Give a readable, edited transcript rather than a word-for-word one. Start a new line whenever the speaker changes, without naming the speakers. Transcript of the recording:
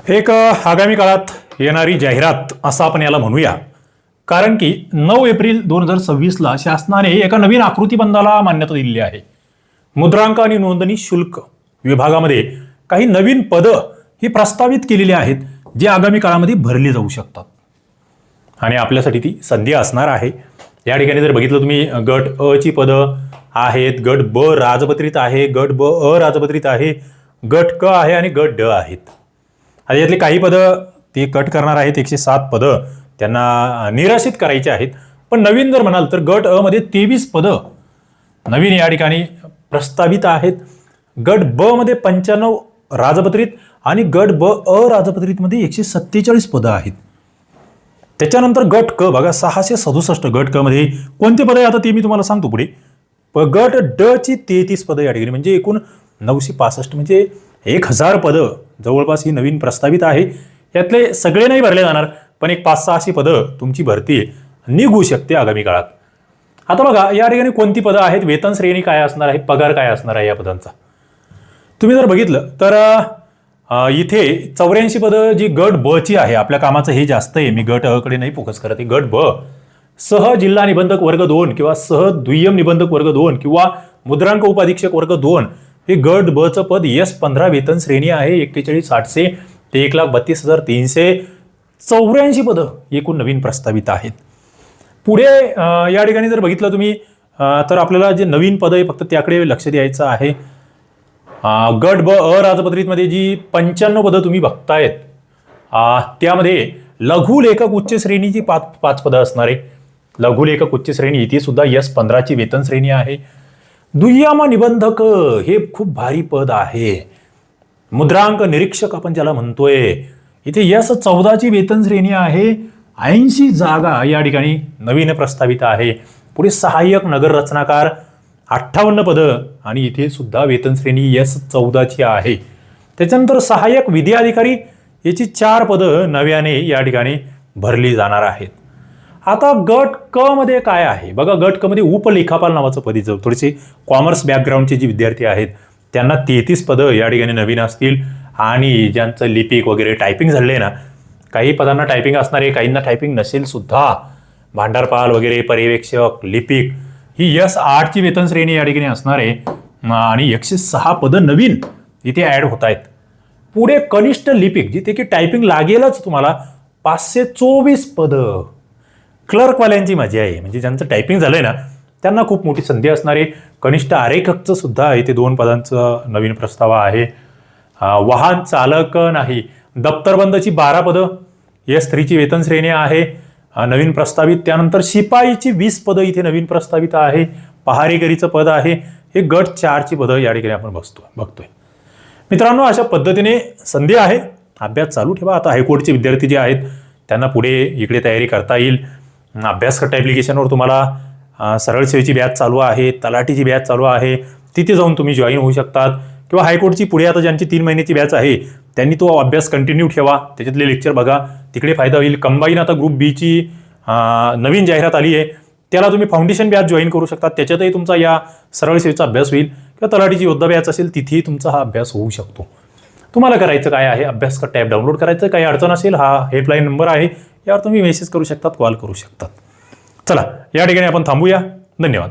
एक आगामी काळात येणारी जाहिरात असं आपण याला म्हणूया, कारण की 9 एप्रिल 2026ला शासनाने एका नवीन आकृतीबंधाला मान्यता दिलेली आहे. मुद्रांक आणि नोंदणी शुल्क विभागामध्ये काही नवीन पदं ही प्रस्तावित केलेली आहेत, जे आगामी काळामध्ये भरली जाऊ शकतात आणि आपल्यासाठी ती संधी असणार आहे. या ठिकाणी जर बघितलं तुम्ही, गट अ ची पदं आहेत, गट ब राजपत्रित आहे, गट ब अराजपत्रित आहे, गट क आहे आणि गट ड आहेत. आता यातली काही पदं ते कट करणार आहेत. 107 पदं त्यांना निराशित करायची आहेत. पण नवीन जर म्हणाल तर गट अ मध्ये 23 पदं नवीन या ठिकाणी प्रस्तावित आहेत. गट ब मध्ये 95 राजपत्रित आणि गट ब अराजपत्रित मध्ये 147 पदं आहेत. त्याच्यानंतर गट क बघा, 667 गट क मध्ये कोणते पदं आहे आता ते मी तुम्हाला सांगतो पुढे. गट ड ची 33 पदं या ठिकाणी, म्हणजे एकूण 965, म्हणजे 1000 पदं जवळपास ही नवीन प्रस्तावित आहे. यातले सगळे नाही भरले जाणार, पण एक 500-600 पदं तुमची भरती निघू शकते आगामी काळात. आता बघा या ठिकाणी कोणती पदं आहेत, वेतन श्रेणी काय असणार आहे, पगार काय असणार आहे या पदांचा. तुम्ही जर बघितलं तर इथे 84 पदं जी गट ब ची आहे. आपल्या कामाचं हे जास्त आहे, मी गट अ कडे नाही फोकस करत. गट ब सह जिल्हा निबंधक वर्ग 2 किंवा सह दुय्यम निबंधक वर्ग 2 किंवा मुद्रांक उपाधीक्षक वर्ग 2 हे गट ब चं पद S15 वेतन श्रेणी आहे. 41,800 ते 1,32,384 पदं एकूण नवीन प्रस्तावित आहेत. पुढे या ठिकाणी जर बघितलं तुम्ही तर आपल्याला जे नवीन पदं आहे फक्त त्याकडे लक्ष द्यायचं आहे. गट ब अराजपत्रितमध्ये जी 95 पदं तुम्ही बघतायत, त्यामध्ये लघुलेखक उच्च श्रेणीची 5 पदं असणार आहे. लघुलेखक उच्च श्रेणी ती सुद्धा S15 ची वेतन श्रेणी आहे. दुय्यम निबंधक हे खूप भारी पद आहे. मुद्रांक निरीक्षक आपण ज्याला म्हणतोय, इथे S14 ची वेतन श्रेणी आहे. 80 जागा या ठिकाणी नवीन प्रस्तावित आहे. पुढे सहाय्यक नगर रचनाकार 58 पदं आणि इथे सुद्धा वेतन श्रेणी S14 ची आहे. त्याच्यानंतर सहाय्यक विधी अधिकारी याची 4 पदं नव्याने या ठिकाणी भरली जाणार आहेत. आता गट क मध्ये काय आहे बघा, गट क मध्ये उपलेखापाल नावाचं पद, थोडेसे कॉमर्स बॅकग्राऊंडचे जे विद्यार्थी आहेत त्यांना 33 पदं या ठिकाणी नवीन असतील. आणि ज्यांचं लिपिक वगैरे टायपिंग झाले ना, काही पदांना टायपिंग असणार आहे, काहींना टायपिंग नसेल सुद्धा. भांडारपाल वगैरे, पर्यवेक्षक, लिपिक ही S8 ची वेतन श्रेणी या ठिकाणी असणार आहे. आणि 106 पदं नवीन इथे ऍड होत आहेत. पुढे कनिष्ठ लिपिक जिथे की टायपिंग लागेलच तुम्हाला, 524 पदं. क्लर्कवाल्यांची मजा आहे, म्हणजे ज्यांचं टायपिंग झालंय ना त्यांना खूप मोठी संधी असणार आहे. कनिष्ठ आरेखकचं सुद्धा इथे 2 पदांचं नवीन प्रस्ताव आहे. वाहन चालक नाही, दप्तरबंदची 12 पदं S3 ची वेतन श्रेणी आहे नवीन प्रस्तावित. त्यानंतर शिपाईची 20 पदं इथे नवीन प्रस्तावित आहे. पहारेकरीचं पद आहे. हे गट 4 ची पदं या ठिकाणी आपण बघतोय. मित्रांनो, अशा पद्धतीने संधी आहे, अभ्यास चालू ठेवा. आता हायकोर्टचे विद्यार्थी जे आहेत त्यांना पुढे इकडे तयारी करता येईल. अभ्यासकट्टा ॲप्लिकेशनवर तुम्हाला सरळ सेवेची बॅच चालू आहे, तलाठीची बॅच चालू आहे, तिथे जाऊन तुम्ही जॉईन होऊ शकतात. किंवा हायकोर्टची पुढे आता ज्यांची 3 महिन्याची बॅच आहे त्यांनी तो अभ्यास कंटिन्यू ठेवा, त्याच्यातले लेक्चर बघा, तिकडे फायदा होईल. कंबाईन आता ग्रुप बी ची नवीन जाहिरात आली आहे, त्याला तुम्ही फाउंडेशन बॅच जॉईन करू शकता. त्याच्यातही तुमचा या सरळ सेवेचा अभ्यास होईल. किंवा तलाठीची योद्धा बॅच असेल तिथेही तुमचा हा अभ्यास होऊ शकतो. तुम्हाला करायचं काय आहे, अभ्यासकट्टा ॲप डाउनलोड करायचं. काही अडचण असेल हा हेल्पलाईन नंबर आहे, यावर तुम्ही मेसेज करू शकतात, कॉल करू शकतात. चला या ठिकाणी आपण थांबूया. धन्यवाद.